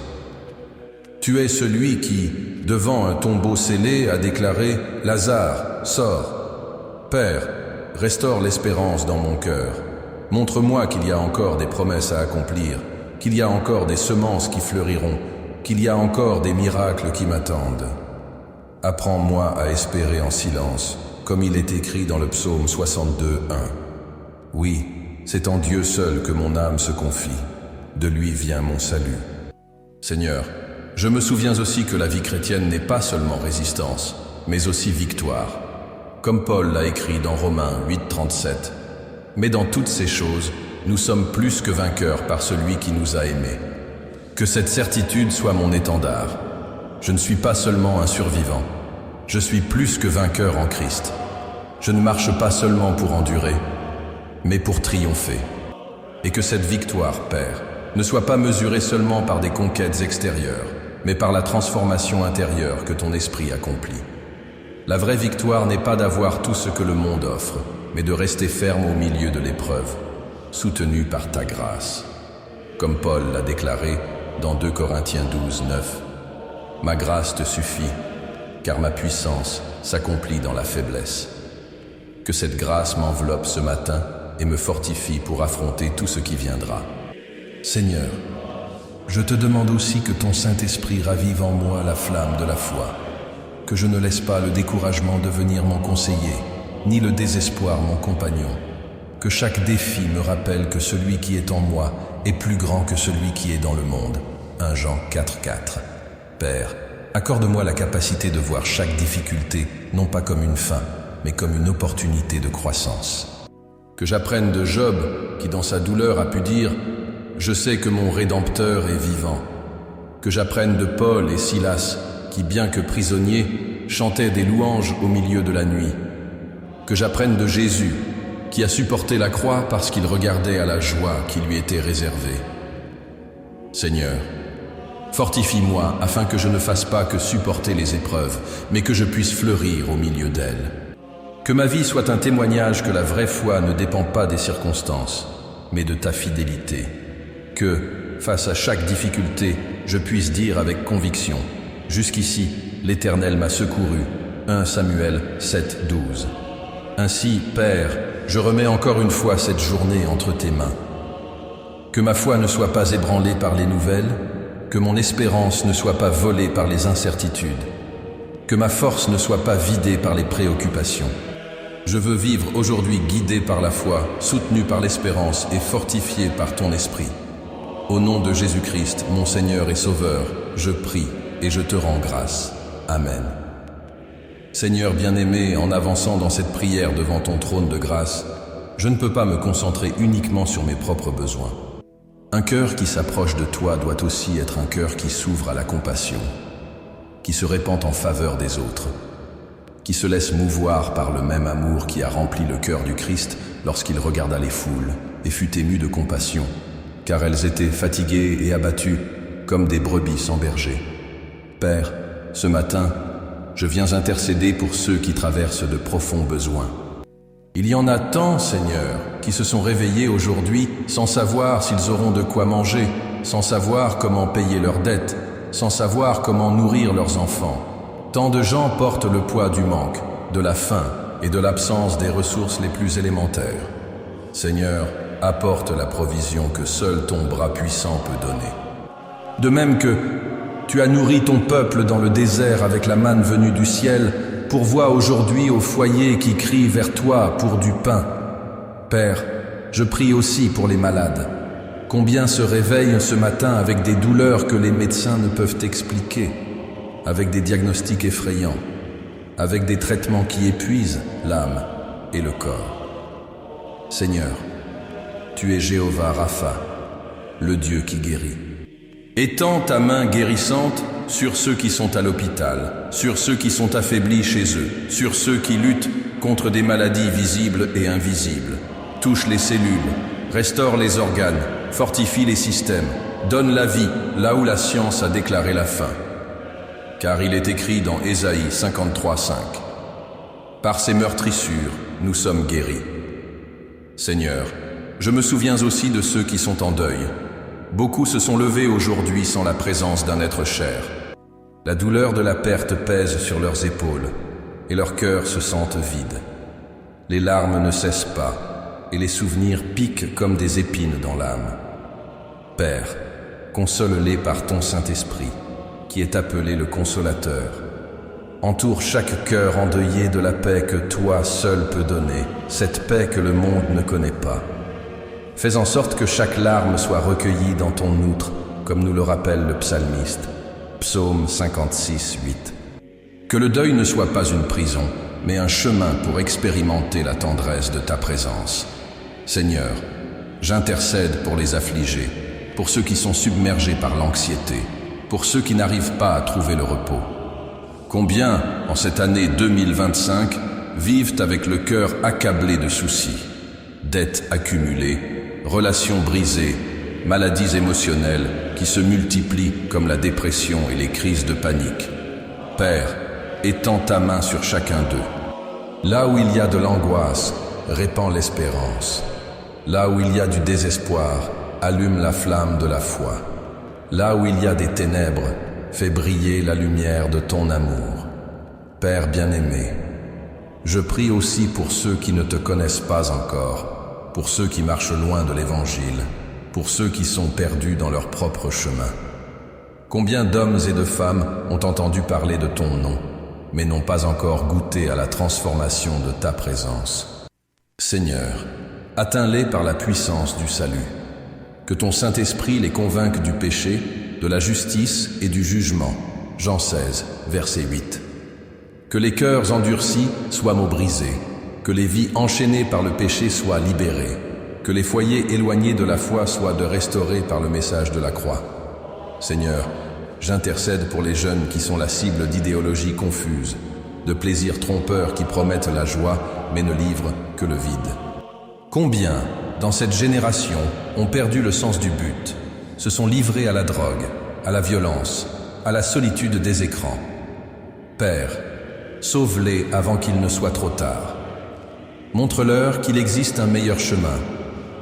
Tu es celui qui, devant un tombeau scellé, a déclaré « Lazare, sors !» Père, restaure l'espérance dans mon cœur. Montre-moi qu'il y a encore des promesses à accomplir, qu'il y a encore des semences qui fleuriront, qu'il y a encore des miracles qui m'attendent. Apprends-moi à espérer en silence, comme il est écrit dans le psaume 62, 1. Oui, c'est en Dieu seul que mon âme se confie. De lui vient mon salut. Seigneur, je me souviens aussi que la vie chrétienne n'est pas seulement résistance, mais aussi victoire. Comme Paul l'a écrit dans Romains 8, 37. Mais dans toutes ces choses, nous sommes plus que vainqueurs par celui qui nous a aimés. Que cette certitude soit mon étendard. Je ne suis pas seulement un survivant. Je suis plus que vainqueur en Christ. Je ne marche pas seulement pour endurer, mais pour triompher. Et que cette victoire, Père, ne soit pas mesurée seulement par des conquêtes extérieures, mais par la transformation intérieure que ton esprit accomplit. La vraie victoire n'est pas d'avoir tout ce que le monde offre, mais de rester ferme au milieu de l'épreuve, soutenu par ta grâce. Comme Paul l'a déclaré dans 2 Corinthiens 12, 9. Ma grâce te suffit, car ma puissance s'accomplit dans la faiblesse. Que cette grâce m'enveloppe ce matin et me fortifie pour affronter tout ce qui viendra. Seigneur, je te demande aussi que ton Saint-Esprit ravive en moi la flamme de la foi, que je ne laisse pas le découragement devenir mon conseiller, ni le désespoir mon compagnon, que chaque défi me rappelle que celui qui est en moi est plus grand que celui qui est dans le monde. 1 Jean 4, 4. Père, accorde-moi la capacité de voir chaque difficulté non pas comme une fin, mais comme une opportunité de croissance. Que j'apprenne de Job, qui dans sa douleur a pu dire « Je sais que mon Rédempteur est vivant ». Que j'apprenne de Paul et Silas, qui bien que prisonniers, chantaient des louanges au milieu de la nuit. Que j'apprenne de Jésus, qui a supporté la croix parce qu'il regardait à la joie qui lui était réservée. Seigneur, fortifie-moi afin que je ne fasse pas que supporter les épreuves, mais que je puisse fleurir au milieu d'elles. Que ma vie soit un témoignage que la vraie foi ne dépend pas des circonstances, mais de ta fidélité. Que, face à chaque difficulté, je puisse dire avec conviction « Jusqu'ici, l'Éternel m'a secouru » 1 Samuel 7, 12. Ainsi, Père, je remets encore une fois cette journée entre tes mains. Que ma foi ne soit pas ébranlée par les nouvelles, que mon espérance ne soit pas volée par les incertitudes, que ma force ne soit pas vidée par les préoccupations. Je veux vivre aujourd'hui guidé par la foi, soutenu par l'espérance et fortifié par ton esprit. Au nom de Jésus-Christ, mon Seigneur et Sauveur, je prie et je te rends grâce. Amen. Seigneur bien-aimé, en avançant dans cette prière devant ton trône de grâce, je ne peux pas me concentrer uniquement sur mes propres besoins. Un cœur qui s'approche de toi doit aussi être un cœur qui s'ouvre à la compassion, qui se répand en faveur des autres, qui se laisse mouvoir par le même amour qui a rempli le cœur du Christ lorsqu'il regarda les foules et fut ému de compassion, car elles étaient fatiguées et abattues comme des brebis sans berger. Père, ce matin, je viens intercéder pour ceux qui traversent de profonds besoins. Il y en a tant, Seigneur, qui se sont réveillés aujourd'hui sans savoir s'ils auront de quoi manger, sans savoir comment payer leurs dettes, sans savoir comment nourrir leurs enfants. Tant de gens portent le poids du manque, de la faim et de l'absence des ressources les plus élémentaires. Seigneur, apporte la provision que seul ton bras puissant peut donner. De même que tu as nourri ton peuple dans le désert avec la manne venue du ciel, pourvois aujourd'hui aux foyers qui crient vers toi pour du pain. Père, je prie aussi pour les malades. Combien se réveillent ce matin avec des douleurs que les médecins ne peuvent expliquer, avec des diagnostics effrayants, avec des traitements qui épuisent l'âme et le corps. Seigneur, tu es Jéhovah Rapha, le Dieu qui guérit. Étends ta main guérissante sur ceux qui sont à l'hôpital, sur ceux qui sont affaiblis chez eux, sur ceux qui luttent contre des maladies visibles et invisibles. Touche les cellules, restaure les organes, fortifie les systèmes, donne la vie là où la science a déclaré la fin. Car il est écrit dans Ésaïe 53:5. Par ces meurtrissures, nous sommes guéris. Seigneur, je me souviens aussi de ceux qui sont en deuil. Beaucoup se sont levés aujourd'hui sans la présence d'un être cher. La douleur de la perte pèse sur leurs épaules, et leurs cœurs se sentent vides. Les larmes ne cessent pas, et les souvenirs piquent comme des épines dans l'âme. Père, console-les par ton Saint-Esprit, qui est appelé le Consolateur. Entoure chaque cœur endeuillé de la paix que toi seul peux donner, cette paix que le monde ne connaît pas. Fais en sorte que chaque larme soit recueillie dans ton outre, comme nous le rappelle le psalmiste. Psaume 56:8. Que le deuil ne soit pas une prison, mais un chemin pour expérimenter la tendresse de ta présence. Seigneur, j'intercède pour les affligés, pour ceux qui sont submergés par l'anxiété, pour ceux qui n'arrivent pas à trouver le repos. Combien, en cette année 2025, vivent avec le cœur accablé de soucis, dettes accumulées, relations brisées, maladies émotionnelles qui se multiplient comme la dépression et les crises de panique. Père, étends ta main sur chacun d'eux. Là où il y a de l'angoisse, répands l'espérance. Là où il y a du désespoir, allume la flamme de la foi. Là où il y a des ténèbres, fais briller la lumière de ton amour. Père bien-aimé, je prie aussi pour ceux qui ne te connaissent pas encore, pour ceux qui marchent loin de l'Évangile, pour ceux qui sont perdus dans leur propre chemin. Combien d'hommes et de femmes ont entendu parler de ton nom, mais n'ont pas encore goûté à la transformation de ta présence. Seigneur, atteins-les par la puissance du salut. Que ton Saint-Esprit les convainque du péché, de la justice et du jugement. Jean 16, verset 8. Que les cœurs endurcis soient brisés, que les vies enchaînées par le péché soient libérées, que les foyers éloignés de la foi soient restaurés par le message de la croix. Seigneur, j'intercède pour les jeunes qui sont la cible d'idéologies confuses, de plaisirs trompeurs qui promettent la joie mais ne livrent que le vide. Combien, dans cette génération, ont perdu le sens du but, se sont livrés à la drogue, à la violence, à la solitude des écrans. Père, sauve-les avant qu'il ne soit trop tard. Montre-leur qu'il existe un meilleur chemin,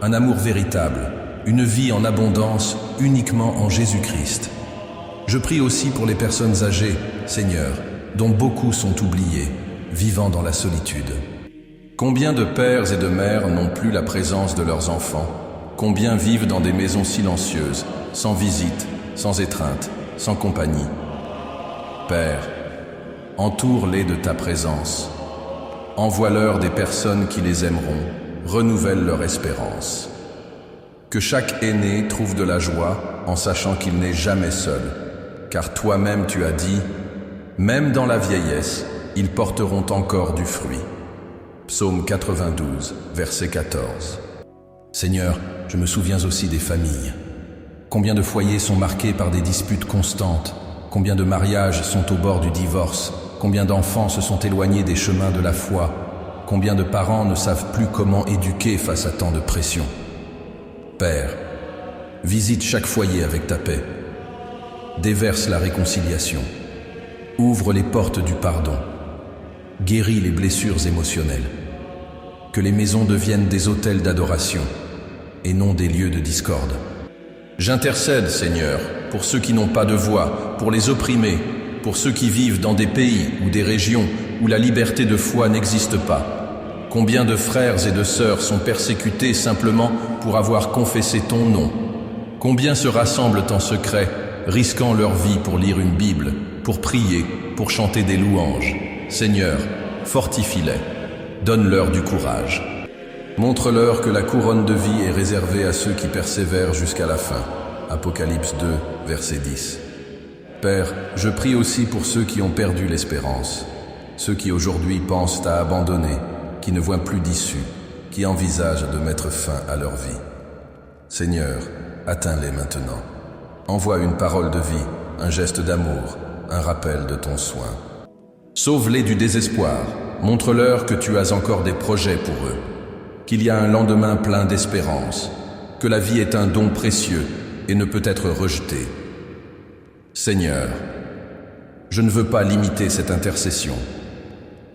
un amour véritable, une vie en abondance uniquement en Jésus-Christ. Je prie aussi pour les personnes âgées, Seigneur, dont beaucoup sont oubliées, vivant dans la solitude. Combien de pères et de mères n'ont plus la présence de leurs enfants? Combien vivent dans des maisons silencieuses, sans visite, sans étreinte, sans compagnie? Père, entoure-les de ta présence. Envoie-leur des personnes qui les aimeront, renouvelle leur espérance. Que chaque aîné trouve de la joie en sachant qu'il n'est jamais seul, car toi-même tu as dit, même dans la vieillesse, ils porteront encore du fruit. Psaume 92, verset 14. Seigneur, je me souviens aussi des familles. Combien de foyers sont marqués par des disputes constantes? Combien de mariages sont au bord du divorce? Combien d'enfants se sont éloignés des chemins de la foi? Combien de parents ne savent plus comment éduquer face à tant de pression? Père, visite chaque foyer avec ta paix. Déverse la réconciliation. Ouvre les portes du pardon. Guéris les blessures émotionnelles. Que les maisons deviennent des autels d'adoration et non des lieux de discorde. J'intercède, Seigneur, pour ceux qui n'ont pas de voix, pour les opprimés, pour ceux qui vivent dans des pays ou des régions où la liberté de foi n'existe pas. Combien de frères et de sœurs sont persécutés simplement pour avoir confessé ton nom? Combien se rassemblent en secret, risquant leur vie pour lire une Bible, pour prier, pour chanter des louanges? Seigneur, fortifie-les, donne-leur du courage. Montre-leur que la couronne de vie est réservée à ceux qui persévèrent jusqu'à la fin. Apocalypse 2, verset 10. Père, je prie aussi pour ceux qui ont perdu l'espérance, ceux qui aujourd'hui pensent à abandonner, qui ne voient plus d'issue. qui envisagent de mettre fin à leur vie. Seigneur, atteins-les maintenant. Envoie une parole de vie, un geste d'amour, un rappel de ton soin. Sauve-les du désespoir, montre-leur que tu as encore des projets pour eux, qu'il y a un lendemain plein d'espérance, que la vie est un don précieux et ne peut être rejeté. Seigneur, je ne veux pas limiter cette intercession.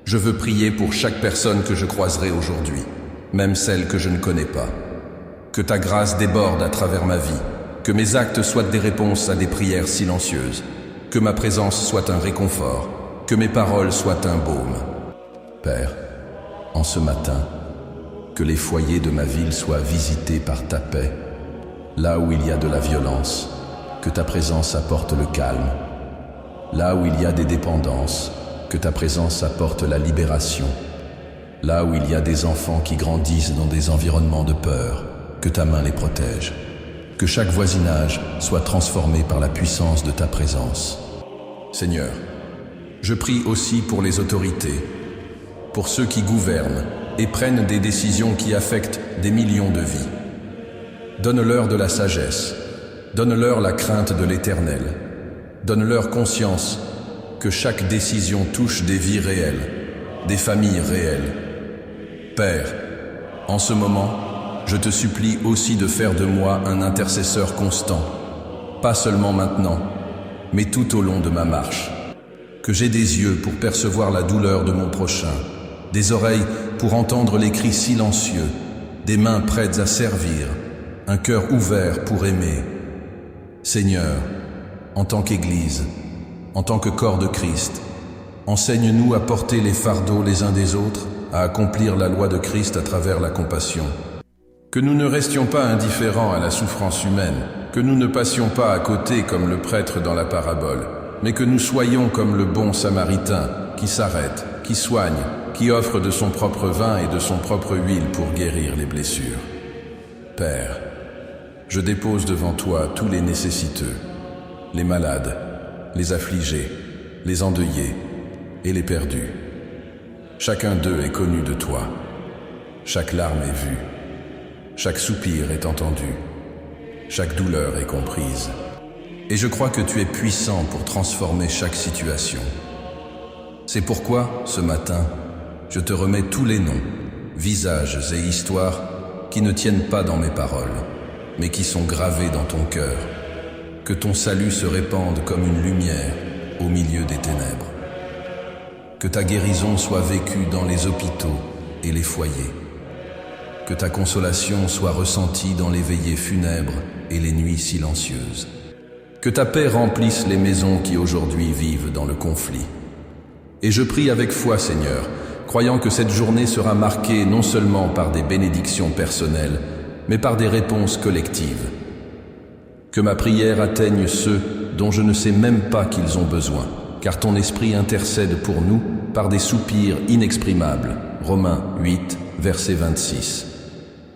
Je veux prier pour chaque personne que je croiserai aujourd'hui, même celle que je ne connais pas. Que ta grâce déborde à travers ma vie, que mes actes soient des réponses à des prières silencieuses, que ma présence soit un réconfort, que mes paroles soient un baume. Père, en ce matin, que les foyers de ma ville soient visités par ta paix. Là où il y a de la violence, que ta présence apporte le calme. Là où il y a des dépendances, que ta présence apporte la libération. Là où il y a des enfants qui grandissent dans des environnements de peur, que ta main les protège. Que chaque voisinage soit transformé par la puissance de ta présence. Seigneur, je prie aussi pour les autorités, pour ceux qui gouvernent et prennent des décisions qui affectent des millions de vies. Donne-leur de la sagesse, donne-leur la crainte de l'Éternel, donne-leur conscience que chaque décision touche des vies réelles, des familles réelles. Père, en ce moment, je te supplie aussi de faire de moi un intercesseur constant, pas seulement maintenant, mais tout au long de ma marche. Que j'ai des yeux pour percevoir la douleur de mon prochain, des oreilles pour entendre les cris silencieux, des mains prêtes à servir, un cœur ouvert pour aimer. Seigneur, en tant qu'Église, en tant que corps de Christ, enseigne-nous à porter les fardeaux les uns des autres, à accomplir la loi de Christ à travers la compassion. Que nous ne restions pas indifférents à la souffrance humaine, que nous ne passions pas à côté comme le prêtre dans la parabole, mais que nous soyons comme le bon Samaritain qui s'arrête, qui soigne, qui offre de son propre vin et de son propre huile pour guérir les blessures. Père, je dépose devant toi tous les nécessiteux, les malades, les affligés, les endeuillés et les perdus. Chacun d'eux est connu de toi. Chaque larme est vue. Chaque soupir est entendu. Chaque douleur est comprise. Et je crois que tu es puissant pour transformer chaque situation. C'est pourquoi, ce matin, je te remets tous les noms, visages et histoires qui ne tiennent pas dans mes paroles, mais qui sont gravés dans ton cœur. Que ton salut se répande comme une lumière au milieu des ténèbres. Que ta guérison soit vécue dans les hôpitaux et les foyers. Que ta consolation soit ressentie dans les veillées funèbres et les nuits silencieuses. Que ta paix remplisse les maisons qui aujourd'hui vivent dans le conflit. Et je prie avec foi, Seigneur, croyant que cette journée sera marquée non seulement par des bénédictions personnelles, mais par des réponses collectives. Que ma prière atteigne ceux dont je ne sais même pas qu'ils ont besoin, car ton esprit intercède pour nous par des soupirs inexprimables. Romains 8, verset 26.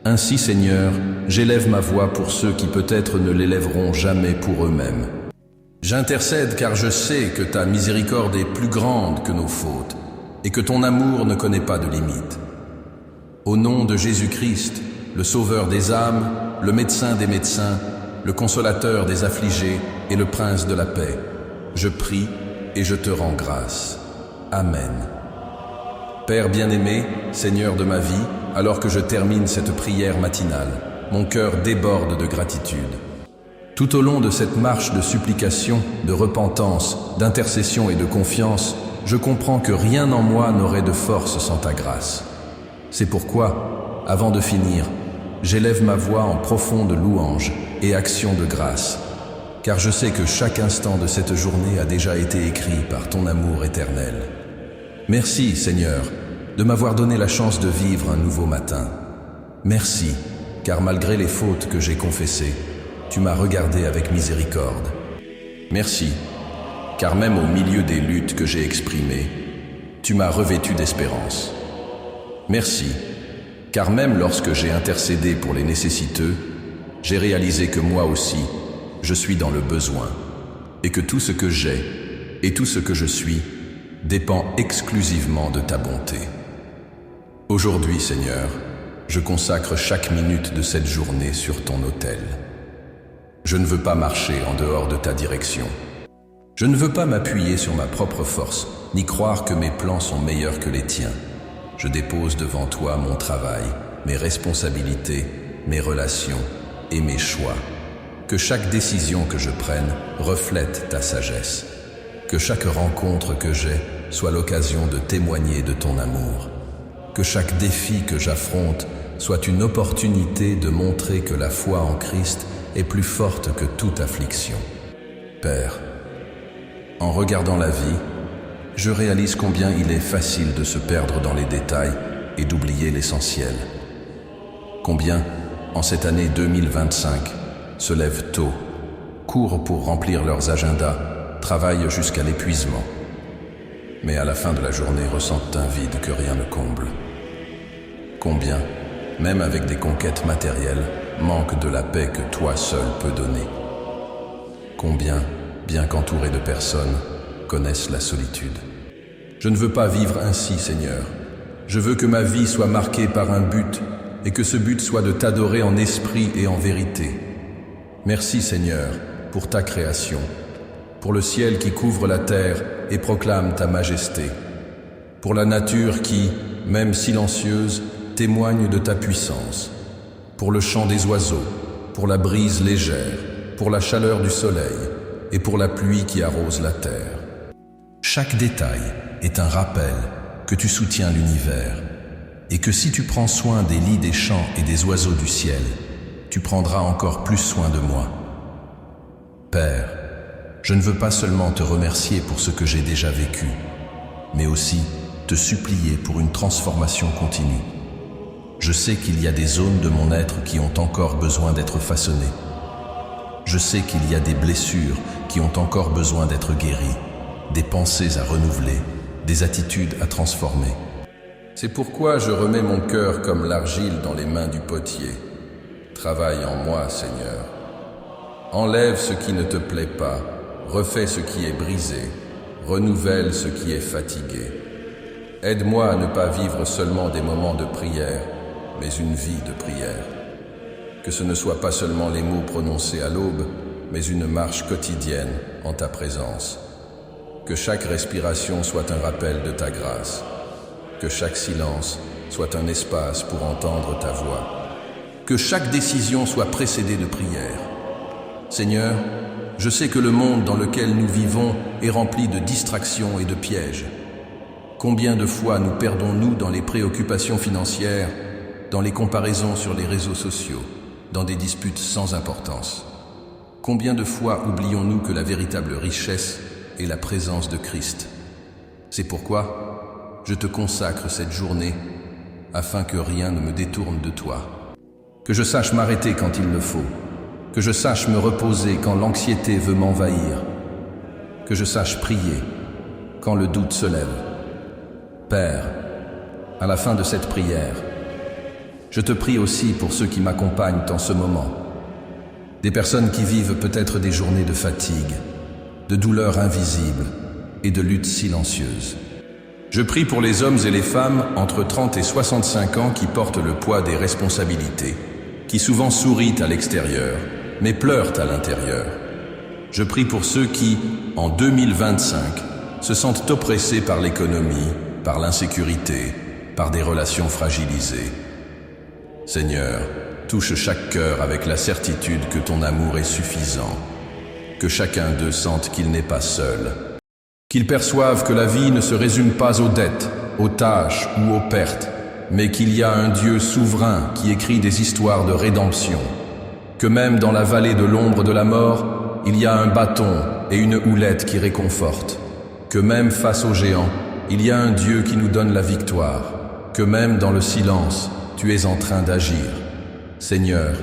Ainsi, Seigneur, j'élève ma voix pour ceux qui peut-être ne l'élèveront jamais pour eux-mêmes. J'intercède car je sais que ta miséricorde est plus grande que nos fautes et que ton amour ne connaît pas de limite. Au nom de Jésus-Christ, le Sauveur des âmes, le médecin des médecins, le consolateur des affligés et le prince de la paix, je prie et je te rends grâce. Amen. Père bien-aimé, Seigneur de ma vie, alors que je termine cette prière matinale, mon cœur déborde de gratitude. Tout au long de cette marche de supplication, de repentance, d'intercession et de confiance, je comprends que rien en moi n'aurait de force sans ta grâce. C'est pourquoi, avant de finir, j'élève ma voix en profonde louange et action de grâce, car je sais que chaque instant de cette journée a déjà été écrit par ton amour éternel. Merci, Seigneur, de m'avoir donné la chance de vivre un nouveau matin. Merci, car malgré les fautes que j'ai confessées, tu m'as regardé avec miséricorde. Merci, car même au milieu des luttes que j'ai exprimées, tu m'as revêtu d'espérance. Merci, car même lorsque j'ai intercédé pour les nécessiteux, j'ai réalisé que moi aussi, je suis dans le besoin, et que tout ce que j'ai et tout ce que je suis dépend exclusivement de ta bonté. Aujourd'hui, Seigneur, je consacre chaque minute de cette journée sur ton autel. Je ne veux pas marcher en dehors de ta direction. Je ne veux pas m'appuyer sur ma propre force, ni croire que mes plans sont meilleurs que les tiens. Je dépose devant toi mon travail, mes responsabilités, mes relations et mes choix. Que chaque décision que je prenne reflète ta sagesse. Que chaque rencontre que j'ai soit l'occasion de témoigner de ton amour. Que chaque défi que j'affronte soit une opportunité de montrer que la foi en Christ est plus forte que toute affliction. Père, en regardant la vie, je réalise combien il est facile de se perdre dans les détails et d'oublier l'essentiel. Combien, en cette année 2025, se lèvent tôt, courent pour remplir leurs agendas, travaillent jusqu'à l'épuisement, mais à la fin de la journée ressentent un vide que rien ne comble. Combien, même avec des conquêtes matérielles, manquent de la paix que toi seul peux donner. Combien, bien qu'entourés de personnes, connaissent la solitude. Je ne veux pas vivre ainsi, Seigneur. Je veux que ma vie soit marquée par un but, et que ce but soit de t'adorer en esprit et en vérité. Merci, Seigneur, pour ta création, pour le ciel qui couvre la terre et proclame ta majesté, pour la nature qui, même silencieuse, témoigne de ta puissance, pour le chant des oiseaux, pour la brise légère, pour la chaleur du soleil et pour la pluie qui arrose la terre. Chaque détail est un rappel que tu soutiens l'univers et que si tu prends soin des lits des champs et des oiseaux du ciel, tu prendras encore plus soin de moi. Père, je ne veux pas seulement te remercier pour ce que j'ai déjà vécu, mais aussi te supplier pour une transformation continue. Je sais qu'il y a des zones de mon être qui ont encore besoin d'être façonnées. Je sais qu'il y a des blessures qui ont encore besoin d'être guéries, des pensées à renouveler, des attitudes à transformer. C'est pourquoi je remets mon cœur comme l'argile dans les mains du potier. Travaille en moi, Seigneur. Enlève ce qui ne te plaît pas, refais ce qui est brisé, renouvelle ce qui est fatigué. Aide-moi à ne pas vivre seulement des moments de prière, mais une vie de prière. Que ce ne soit pas seulement les mots prononcés à l'aube, mais une marche quotidienne en ta présence. Que chaque respiration soit un rappel de ta grâce. Que chaque silence soit un espace pour entendre ta voix. Que chaque décision soit précédée de prière. Seigneur, je sais que le monde dans lequel nous vivons est rempli de distractions et de pièges. Combien de fois nous perdons-nous dans les préoccupations financières, dans les comparaisons sur les réseaux sociaux, dans des disputes sans importance? Combien de fois oublions-nous que la véritable richesse est la présence de Christ? C'est pourquoi je te consacre cette journée afin que rien ne me détourne de toi. Que je sache m'arrêter quand il le faut, que je sache me reposer quand l'anxiété veut m'envahir, que je sache prier quand le doute se lève. Père, à la fin de cette prière, je te prie aussi pour ceux qui m'accompagnent en ce moment, des personnes qui vivent peut-être des journées de fatigue, de douleurs invisibles et de luttes silencieuses. Je prie pour les hommes et les femmes entre 30 et 65 ans qui portent le poids des responsabilités, qui souvent sourient à l'extérieur, mais pleurent à l'intérieur. Je prie pour ceux qui, en 2025, se sentent oppressés par l'économie, par l'insécurité, par des relations fragilisées. Seigneur, touche chaque cœur avec la certitude que ton amour est suffisant, que chacun d'eux sente qu'il n'est pas seul, qu'ils perçoivent que la vie ne se résume pas aux dettes, aux tâches ou aux pertes, mais qu'il y a un Dieu souverain qui écrit des histoires de rédemption, que même dans la vallée de l'ombre de la mort, il y a un bâton et une houlette qui réconfortent, que même face aux géants, il y a un Dieu qui nous donne la victoire, que même dans le silence, tu es en train d'agir. Seigneur,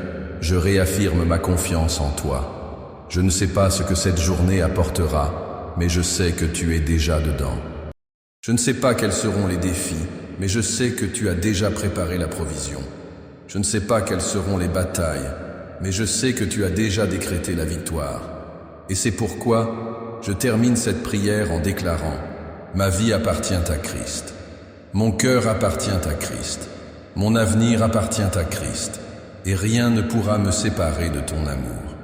je réaffirme ma confiance en toi. Je ne sais pas ce que cette journée apportera, mais je sais que tu es déjà dedans. Je ne sais pas quels seront les défis, mais je sais que tu as déjà préparé la provision. Je ne sais pas quelles seront les batailles, mais je sais que tu as déjà décrété la victoire. Et c'est pourquoi je termine cette prière en déclarant: ma vie appartient à Christ. Mon cœur appartient à Christ. Mon avenir appartient à Christ, et rien ne pourra me séparer de ton amour.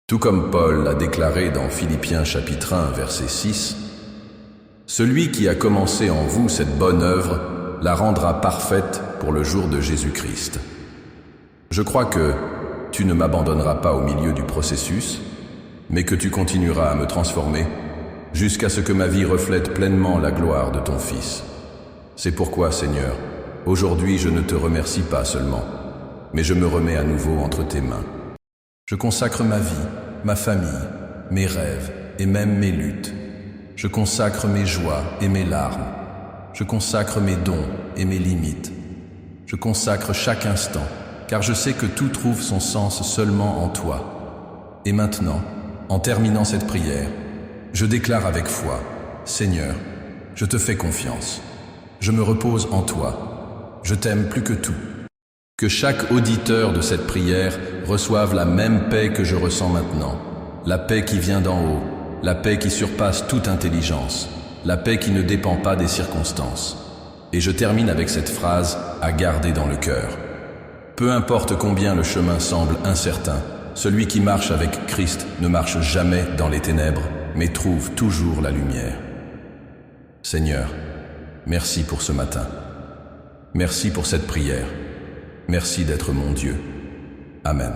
Tout comme Paul l'a déclaré dans Philippiens chapitre 1, verset 6, « Celui qui a commencé en vous cette bonne œuvre la rendra parfaite pour le jour de Jésus-Christ. » Je crois que tu ne m'abandonneras pas au milieu du processus, mais que tu continueras à me transformer jusqu'à ce que ma vie reflète pleinement la gloire de ton Fils. C'est pourquoi, Seigneur, aujourd'hui je ne te remercie pas seulement, mais je me remets à nouveau entre tes mains. Je consacre ma vie, ma famille, mes rêves et même mes luttes. Je consacre mes joies et mes larmes. Je consacre mes dons et mes limites. Je consacre chaque instant, car je sais que tout trouve son sens seulement en toi. Et maintenant, en terminant cette prière, je déclare avec foi, Seigneur, je te fais confiance. Je me repose en toi. Je t'aime plus que tout. Que chaque auditeur de cette prière reçoive la même paix que je ressens maintenant. La paix qui vient d'en haut, la paix qui surpasse toute intelligence, la paix qui ne dépend pas des circonstances. Et je termine avec cette phrase à garder dans le cœur. Peu importe combien le chemin semble incertain, celui qui marche avec Christ ne marche jamais dans les ténèbres, mais trouve toujours la lumière. Seigneur, merci pour ce matin. Merci pour cette prière. Merci d'être mon Dieu. Amen.